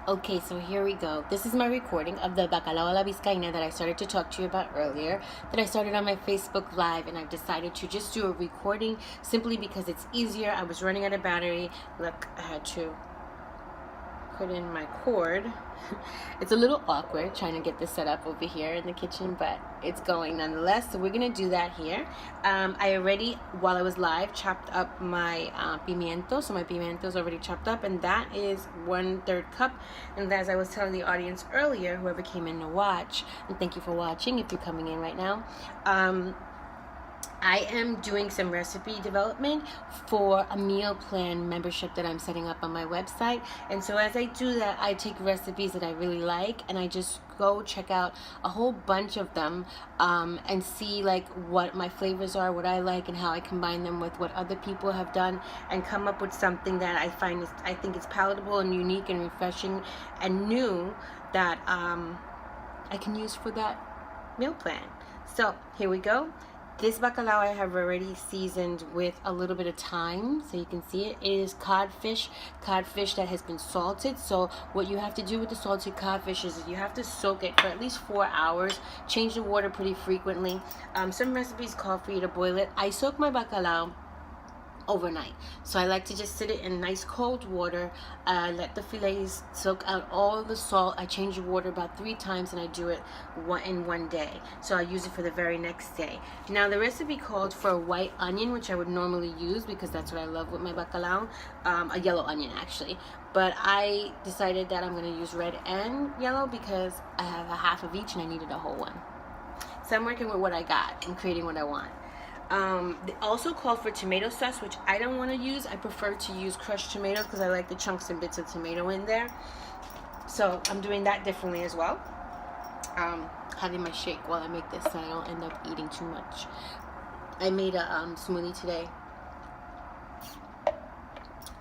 Okay, so here we go. This is my recording of the Bacalao a la Vizcaína that I started to talk to you about earlier, that I started on my Facebook Live, and I've decided to just do a recording simply because it's easier. I was running out of battery. Look, I had to put in my cord. It's a little awkward trying to get this set up over here in the kitchen, but it's going nonetheless. So we're gonna do that here. I already, while I was live, chopped up my pimiento. So my pimiento is already chopped up, and that is 1/3 cup. And as I was telling the audience earlier, whoever came in to watch, and thank you for watching if you're coming in right now, I am doing some recipe development for a meal plan membership that I'm setting up on my website. And so as I do that, I take recipes that I really like and I just go check out a whole bunch of them and see like what my flavors are, what I like, and how I combine them with what other people have done, and come up with something that I think is palatable and unique and refreshing and new that I can use for that meal plan. So here we go. This bacalao I have already seasoned with a little bit of thyme, so you can see it. It is codfish that has been salted. So what you have to do with the salted codfish is you have to soak it for at least 4 hours. Change the water pretty frequently. Some recipes call for you to boil it. I soak my bacalao overnight, so I like to just sit it in nice cold water, let the fillets soak out all the salt. I change the water about 3 times, and I do it in one day, so I use it for the very next day. Now the recipe called for a white onion, which I would normally use because that's what I love with my bacalao, a yellow onion actually, but I decided that I'm going to use red and yellow because I have a half of each and I needed a whole one. So I'm working with what I got and creating what I want. They also called for tomato sauce, which I don't want to use. I prefer to use crushed tomatoes because I like the chunks and bits of tomato in there. So I'm doing that differently as well. Having my shake while I make this so I don't end up eating too much. I made a smoothie today.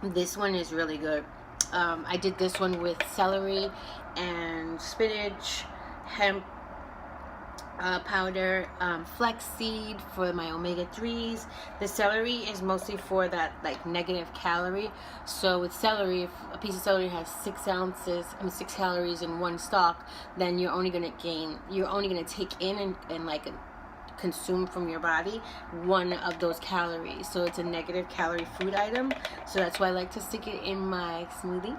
This one is really good. I did this one with celery and spinach, hemp powder, flaxseed for my omega-3s. The celery is mostly for that like negative calorie. So with celery, if a piece of celery has 6 calories in one stalk, then you're only gonna take in and like consume from your body 1 of those calories. So it's a negative calorie food item. So that's why I like to stick it in my smoothie.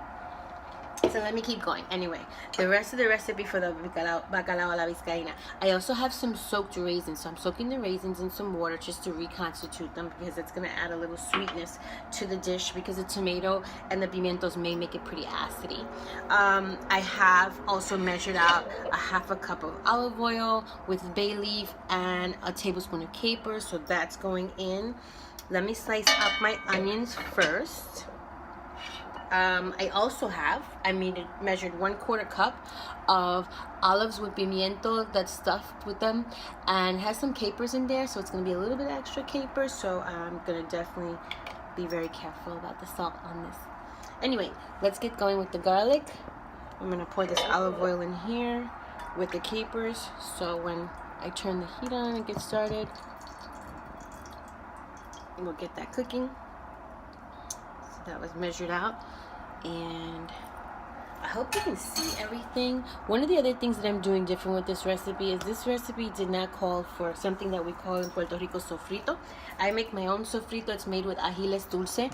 So let me keep going. Anyway, the rest of the recipe for the bacalao a la Vizcaína. I also have some soaked raisins. So I'm soaking the raisins in some water just to reconstitute them because it's going to add a little sweetness to the dish because the tomato and the pimientos may make it pretty acidy. I have also measured out a half a cup of olive oil with bay leaf and a tablespoon of capers. So that's going in. Let me slice up my onions first. I measured 1/4 cup of olives with pimiento that's stuffed with them and has some capers in there, so it's going to be a little bit extra capers, so I'm going to definitely be very careful about the salt on this. Anyway, let's get going with the garlic. I'm going to pour this olive oil in here with the capers, so when I turn the heat on and get started, we'll get that cooking. That was measured out, and I hope you can see everything. One of the other things that I'm doing different with this recipe is this recipe did not call for something that we call in Puerto Rico sofrito. I make my own sofrito. It's made with ajiles dulce,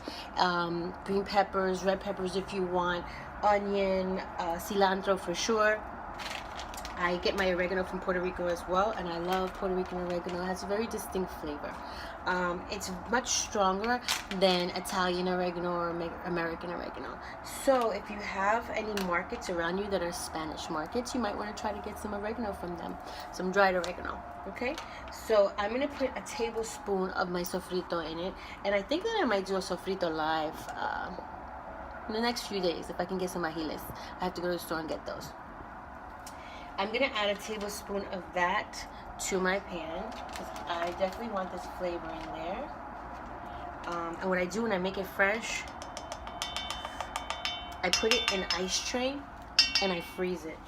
green peppers, red peppers if you want, onion, cilantro for sure. I get my oregano from Puerto Rico as well, and I love Puerto Rican oregano. It has a very distinct flavor. It's much stronger than Italian oregano or American oregano. So if you have any markets around you that are Spanish markets, you might want to try to get some oregano from them, some dried oregano. Okay, so I'm going to put a tablespoon of my sofrito in it, and I think that I might do a sofrito live in the next few days if I can get some ajiles. I have to go to the store and get those. I'm going to add a tablespoon of that to my pan because I definitely want this flavor in there. And what I do when I make it fresh, I put it in an ice tray and I freeze it.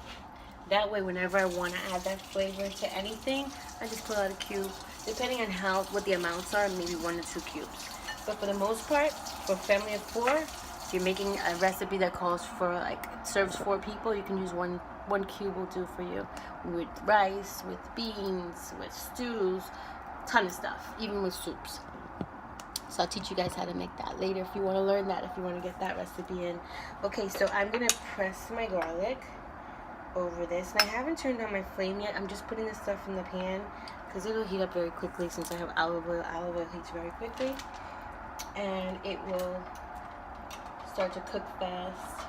That way, whenever I want to add that flavor to anything, I just pull out a cube. Depending on what the amounts are, maybe 1 to 2 cubes. But for the most part, for a family of 4, If you're making a recipe that calls for, like, serves 4 people, you can use one cube will do for you. With rice, with beans, with stews, ton of stuff, even with soups. So I'll teach you guys how to make that later if you want to learn that, if you want to get that recipe in. Okay, so I'm going to press my garlic over this. And I haven't turned on my flame yet. I'm just putting this stuff in the pan because it'll heat up very quickly since I have olive oil. Olive oil heats very quickly. And it will start to cook fast.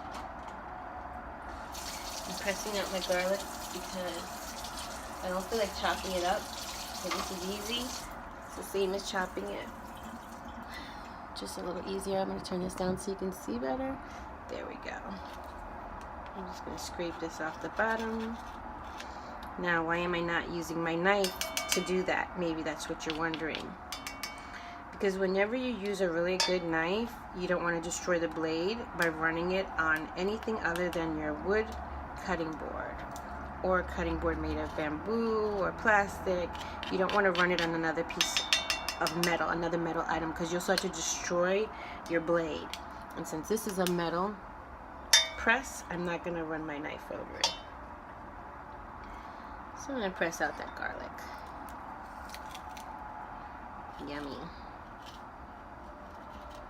I'm pressing out my garlic because I don't feel like chopping it up. So this is easy. It's the same as chopping it. Just a little easier. I'm going to turn this down so you can see better. There we go. I'm just going to scrape this off the bottom. Now, why am I not using my knife to do that? Maybe that's what you're wondering. Because whenever you use a really good knife, you don't want to destroy the blade by running it on anything other than your wood cutting board or a cutting board made of bamboo or plastic. You don't want to run it on another piece of metal, another metal item, because you'll start to destroy your blade. And since this is a metal press, I'm not going to run my knife over it. So I'm going to press out that garlic. Yummy.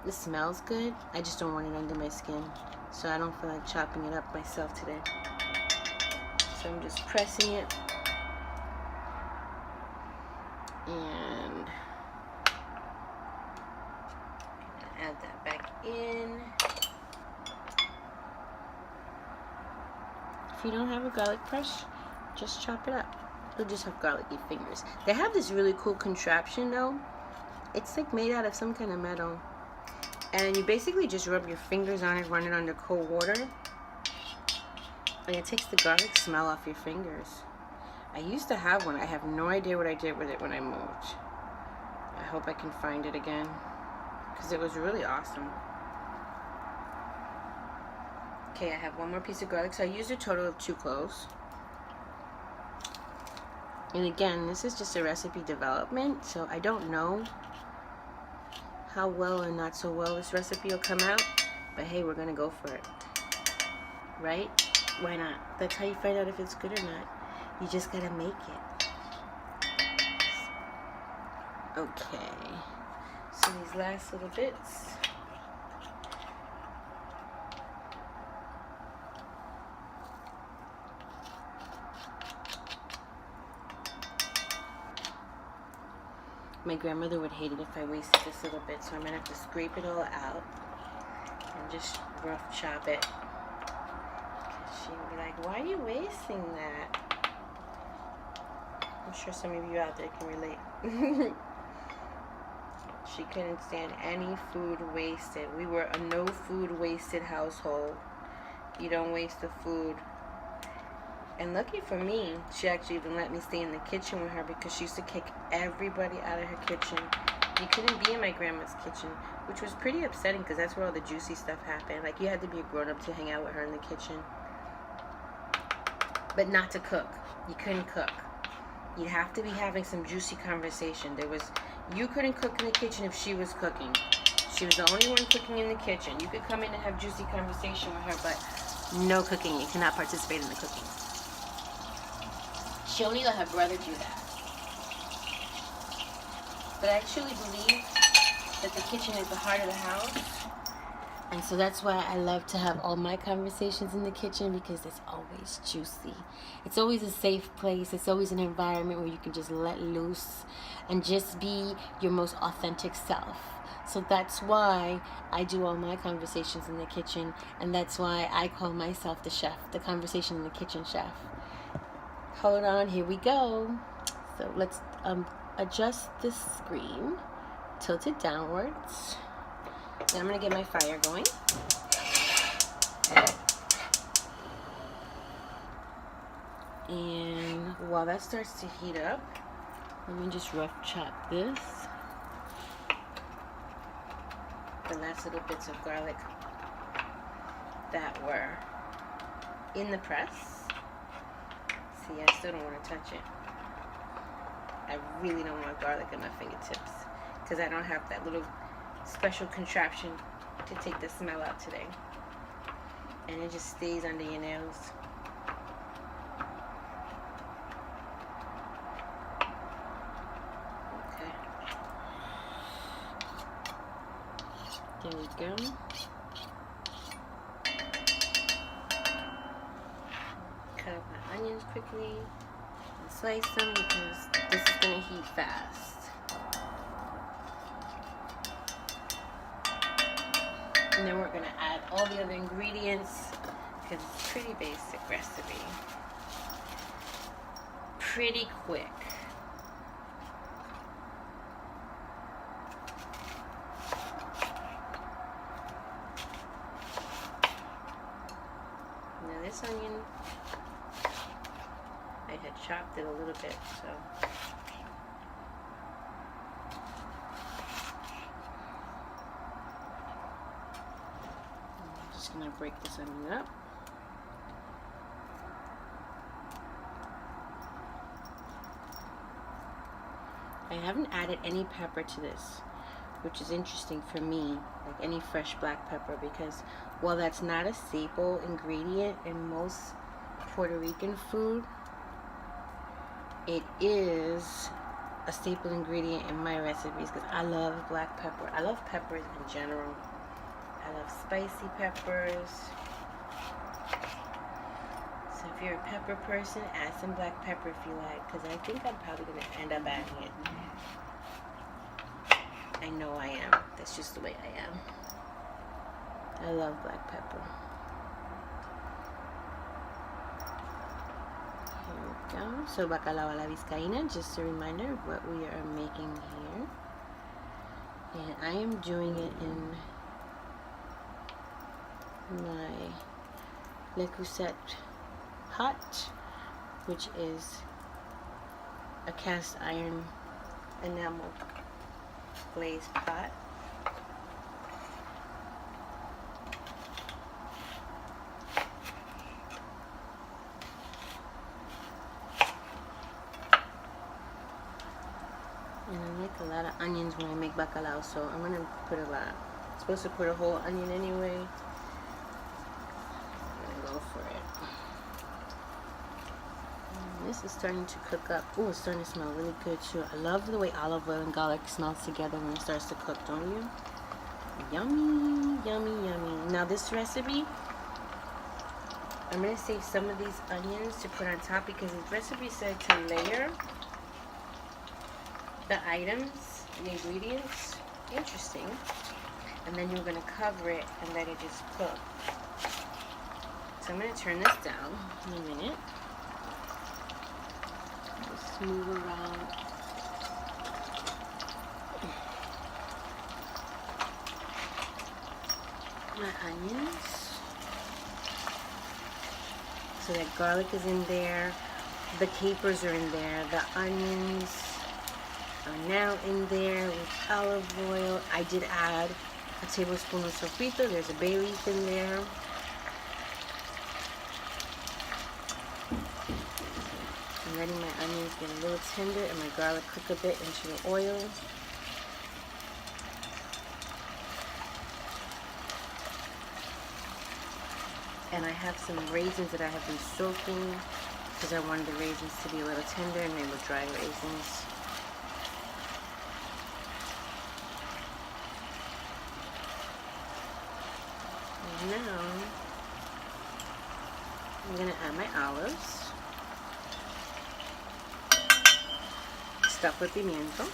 This smells good. I just don't want it under my skin, so I don't feel like chopping it up myself today. So I'm just pressing it. And add that back in. If you don't have a garlic press, just chop it up. You'll just have garlicky fingers. They have this really cool contraption though. It's like made out of some kind of metal. And you basically just rub your fingers on it, run it under cold water. And it takes the garlic smell off your fingers. I used to have one. I have no idea what I did with it when I moved. I hope I can find it again, because it was really awesome. Okay, I have one more piece of garlic. So I used a total of 2 cloves. And again, this is just a recipe development, so I don't know how well or not so well this recipe will come out. But hey, we're gonna go for it. Right? Why not? That's how you find out if it's good or not. You just gotta make it. Okay. So these last little bits. My grandmother would hate it if I wasted this little bit, so I'm gonna have to scrape it all out and just rough chop it. She would be like, why are you wasting that? I'm sure some of you out there can relate. She couldn't stand any food wasted. We were a no food wasted household. You don't waste the food. And lucky for me, she actually even let me stay in the kitchen with her, because she used to kick everybody out of her kitchen. You couldn't be in my grandma's kitchen, which was pretty upsetting because that's where all the juicy stuff happened. Like, you had to be a grown-up to hang out with her in the kitchen. But not to cook. You couldn't cook. You'd have to be having some juicy conversation. You couldn't cook in the kitchen if she was cooking. She was the only one cooking in the kitchen. You could come in and have juicy conversation with her, but no cooking. You cannot participate in the cooking. She only let her brother do that. But I actually believe that the kitchen is the heart of the house. And so that's why I love to have all my conversations in the kitchen, because it's always juicy. It's always a safe place. It's always an environment where you can just let loose and just be your most authentic self. So that's why I do all my conversations in the kitchen, and that's why I call myself the chef, the conversation in the kitchen chef. Hold on, here we go. So let's adjust the screen, tilt it downwards. Then I'm going to get my fire going. And while that starts to heat up, let me just rough chop this. The last little bits of garlic that were in the press. See, I still don't want to touch it. I really don't want garlic in my fingertips, because I don't have that little special contraption to take the smell out today. And it just stays under your nails. Okay. There we go. Cut up my onions quickly and slice them because this is going to heat fast. And then we're going to add all the other ingredients because it's a pretty basic recipe. Pretty quick. Now this onion, I had chopped it a little bit, so I'm just gonna break this onion up. I haven't added any pepper to this, which is interesting for me, like any fresh black pepper, because while that's not a staple ingredient in most Puerto Rican food, it is a staple ingredient in my recipes because I love black pepper. I love peppers in general. I love spicy peppers. So if you're a pepper person, add some black pepper if you like, because I think I'm probably going to end up adding it. I know I am. That's just the way I am. I love black pepper. Here we go. So bacalao a la vizcaína, just a reminder of what we are making here. And I am doing it in my Le Creuset pot, which is a cast iron enamel glazed pot. And I make a lot of onions when I make bacalao, so I'm gonna put a lot. I'm supposed to put a whole onion anyway. I'm gonna go for it. And this is starting to cook up. Oh, it's starting to smell really good too. I love the way olive oil and garlic smells together when it starts to cook, don't you? Yummy, yummy, yummy. Now this recipe, I'm gonna save some of these onions to put on top because the recipe said to layer the items, the ingredients. Interesting. And then you're gonna cover it and let it just cook. So I'm gonna turn this down in a minute. Just move around. My onions. So that garlic is in there. The capers are in there. The onions are now in there with olive oil. I did add a tablespoon of sofrito. There's a bay leaf in there. I'm letting my onions get a little tender and my garlic cook a bit into the oil. And I have some raisins that I have been soaking because I wanted the raisins to be a little tender, and they were dry raisins. Now, I'm going to add my olives, stuffed with pimiento,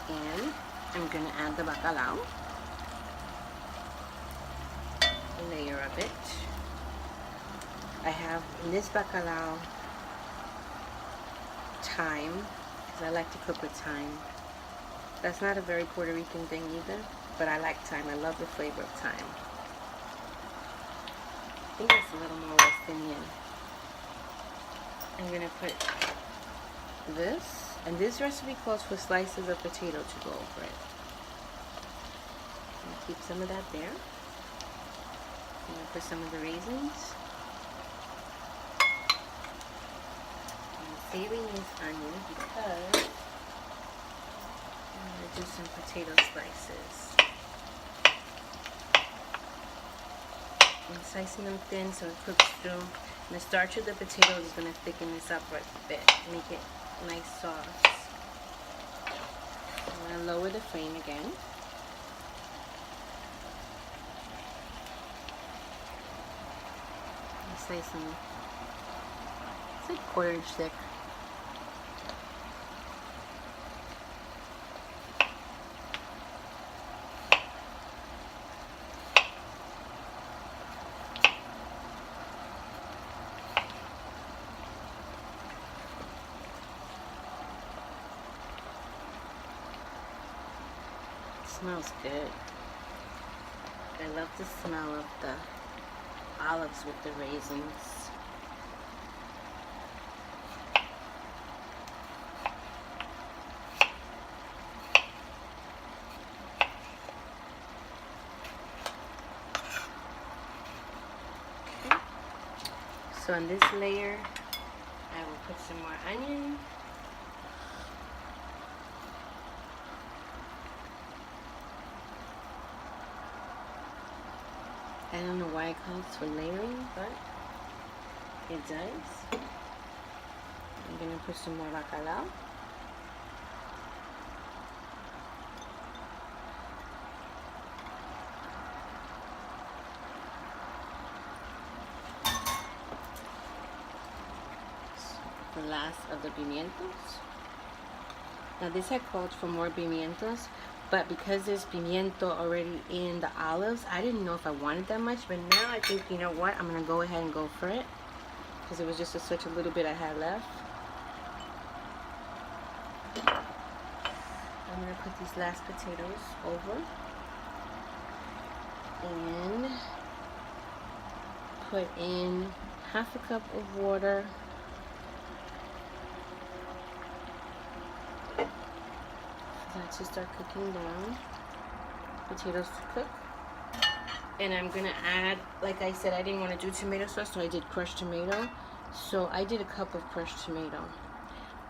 and I'm going to add the bacalao, a layer of it. I have in this bacalao thyme, because I like to cook with thyme. That's not a very Puerto Rican thing either, but I like thyme. I love the flavor of thyme. I think it's a little more West Indian. I'm going to put this, and this recipe calls for slices of potato to go over it. I'll keep some of that there. I'm going to put some of the raisins. I'm saving this onion because I'm gonna do some potato slices. I'm slicing them thin so it cooks through. And the starch of the potatoes is going to thicken this up right a bit, make it nice sauce. I'm going to lower the flame again. I'm slicing, it's like 1/4 inch thick. Smells good. I love the smell of the olives with the raisins. Okay. So on this layer, I will put some more onion. I don't know why it calls for layering, but it does. I'm gonna put some more bacalao. The last of the pimientos. Now this had called for more pimientos, but because there's pimiento already in the olives, I didn't know if I wanted that much, but now I think, you know what, I'm gonna go ahead and go for it, because it was just such a little bit I had left. I'm gonna put these last potatoes over and put in 1/2 cup of water. That to start cooking down. Potatoes to cook. And I'm gonna add, like I said, I didn't want to do tomato sauce, so I did crushed tomato. So I did 1 cup of crushed tomato.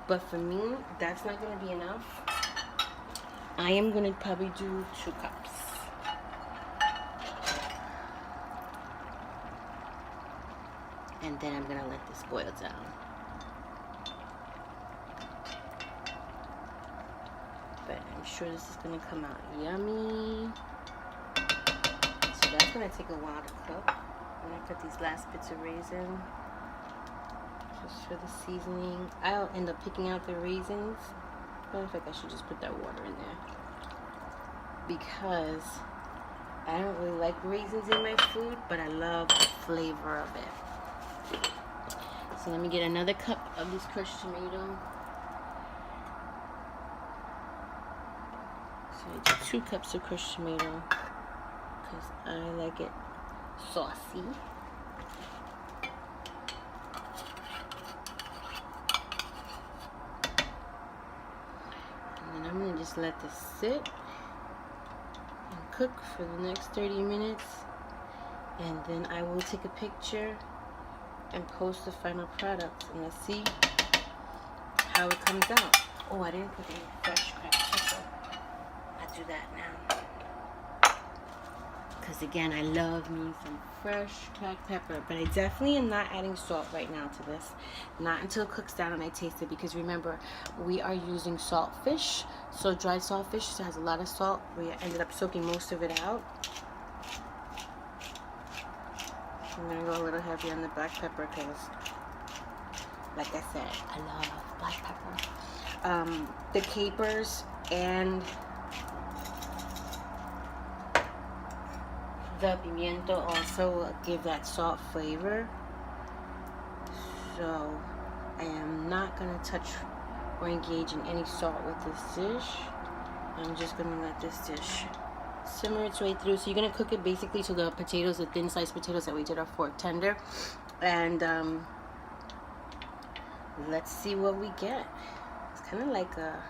But for me, that's not gonna be enough. I am gonna probably do 2 cups. And then I'm gonna let this boil down. But I'm sure this is gonna come out yummy. So that's gonna take a while to cook. I'm gonna put these last bits of raisin just for the seasoning. I'll end up picking out the raisins, but in fact I should just put that water in there because I don't really like raisins in my food, but I love the flavor of it. So let me get another cup of this crushed tomato. So I do 2 cups of crushed tomato because I like it saucy. And then I'm going to just let this sit and cook for the next 30 minutes. And then I will take a picture and post the final product. And let's see how it comes out. Oh, I didn't put any fresh cracked pepper. I'll do that now. Because again, I love me some fresh cracked pepper. But I definitely am not adding salt right now to this. Not until it cooks down and I taste it. Because remember, we are using salt fish. So dried salt fish has a lot of salt. We ended up soaking most of it out. I'm going to go a little heavy on the black pepper because, like I said, I love black pepper. The capers and the pimiento also give that salt flavor. So I am not going to touch or engage in any salt with this dish. I'm just going to let this dish simmer its way through. So you're going to cook it basically to the potatoes, the thin sliced potatoes that we did are fork tender. And let's see what we get. It's kind of like a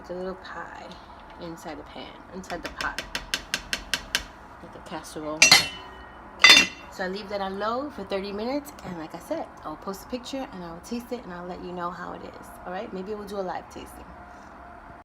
little pie inside the pan, inside the pot, like a casserole. So I leave that on low for 30 minutes, and like I said, I'll post a picture and I'll taste it and I'll let you know how it is. All right, maybe we'll do a live tasting.